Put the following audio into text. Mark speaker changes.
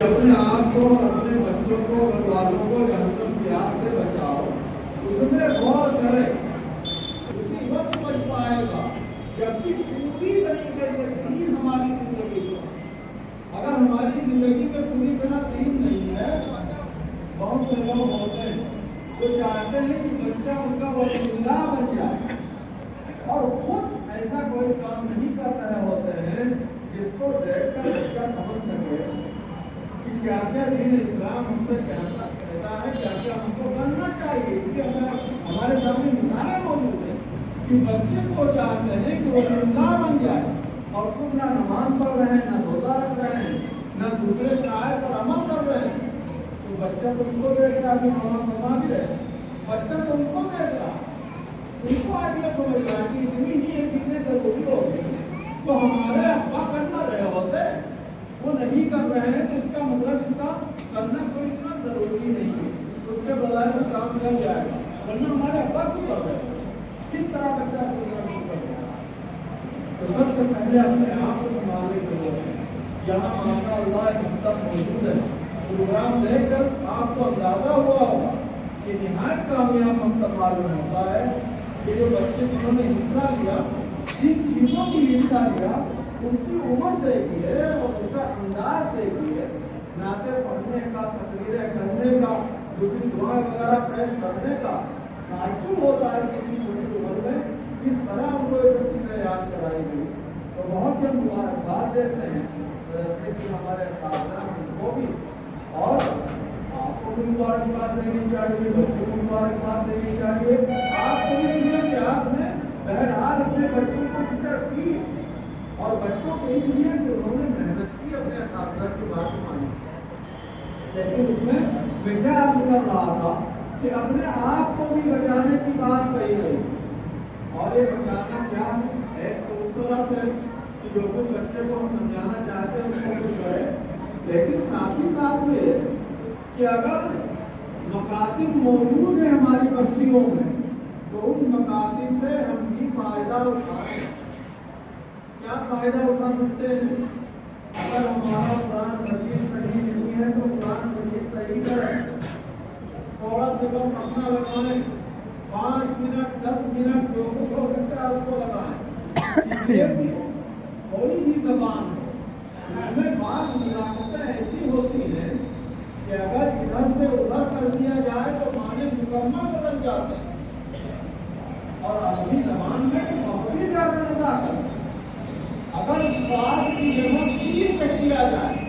Speaker 1: اپنے آپ کو اور اپنے بچوں کو گھر والوں کو جہنم کی آگ سے بچاؤ، اس میں غور کرے، اسی وقت بچ پائے گا جبکہ پوری طریقے سے دین ہماری زندگی کو، اگر ہماری زندگی میں پوری طرح دین نہیں ہے، بہت سے لوگ ہوتے ہیں جو چاہتے ہیں کہ بچہ ان کا ولی اللہ بن جائے اور خود ایسا کوئی کام نہیں کر رہے ہوتے ہیں جس کو دیکھ کر بچہ سمجھ سکے کہ کیا کیا دین اسلام ہم سے کہتا ہے، کیا کیا ہم کو کرنا چاہیے۔ اس لیے ہمارے سامنے مثالیں موجود ہیں کہ بچے کو چاہتے ہیں کہ وہ اللہ بن جائے اور تم نہ نماز پڑھ رہے ہیں، نہ روزہ رکھ رہے ہیں، نہ دوسرے شاعر پر عمل کر رہے ہیں، تو بچہ تم کو دیکھ رہا کہ نماز بھی رہے، بچہ تم کو دیکھ رہا، ان کو آئیڈیا سمجھ رہا ہے کہ اتنی ہی یہ چیزیں ضروری ہوتی تو ہمارے ابا کرنا رہے ہوتے، وہ نہیں کر رہے ہیں تو اس کا مطلب اس کا کرنا کوئی اتنا ضروری نہیں ہے، اس کے بغیر میں کام چل جائے گا، ورنہ ہمارے ابا کیوں کر رہے ہیں، کس طرح بچہ سوچنا شروع کر رہا ہے۔ تو سب سے پہلے اپنے آپ کو سنبھالنے کے لیے یہاں ماشاء اللہ ایک مکتب موجود ہے، پروگرام دیکھ کر آپ کو اندازہ ہوا ہوگا کہ نہایت کامیاب مکتب معلوم ہوتا ہے کہ جو بچے جنہوں نے حصہ لیا، جن چیزوں کی حصہ لیا، ان کی عمر دیکھیے اور ان کا انداز دیکھیے، نعتیں پڑھنے کا، تقریریں کرنے کا، دوسری دعائیں وغیرہ پیش کرنے کا، تعجب ہوتا ہے کہ اتنی چھوٹی عمر میں کس طرح ان کو یہ سب چیزیں یاد کرائی گئی۔ تو بہت ہی مبارکباد دیتے ہیں جیسے کہ ہمارے اساتذہ ان کو بھی، اور آپ کو بھی مبارکباد دینی چاہیے، بچوں کو مبارکباد دینی چاہیے۔ آپ کو اس لیے کہ آپ نے بہرحال اپنے بچوں کو فکر کی، اور بچوں کو اس لیے کہ انہوں نے محنت کی، اپنے اساتذہ کی بات مانی، لیکن اس میں میں کیا عرض کر رہا تھا کہ اپنے آپ کو بھی بچانے کی بات کہی گئی، اور یہ بچانا کیا ہے؟ ایک تو اس طرح سے کہ جو کچھ بچے کو ہم سمجھانا چاہتے ہیں اس کو کچھ کرے، لیکن ساتھ ہی ساتھ میں کہ اگر مکاتب موجود ہیں ہماری بستیوں میں تو ان مکاتب سے ہم بھی فائدہ اٹھائیں۔ کیا فائدہ اٹھا سکتے ہیں؟ اگر ہمارا قرآن مجید صحیح نہیں ہے تو قرآن مجید صحیح کریں، تھوڑا سا وقت اپنا لگائیں، 5 منٹ 10 منٹ جو کچھ ہو سکتا ہے اس کو لگائیں۔ اس لیے کہ کوئی بھی زبان ہے، اس میں بعض ملاقاتیں ایسی ہوتی ہیں کہ اگر ادھر سے ادھر کر دیا جائے تو معنی مکمل بدل جاتے ہیں، اور عربی زبان میں بہت ہی زیادہ نزاکت، اگر اس بات کی جگہ سین کہہ دیا جائے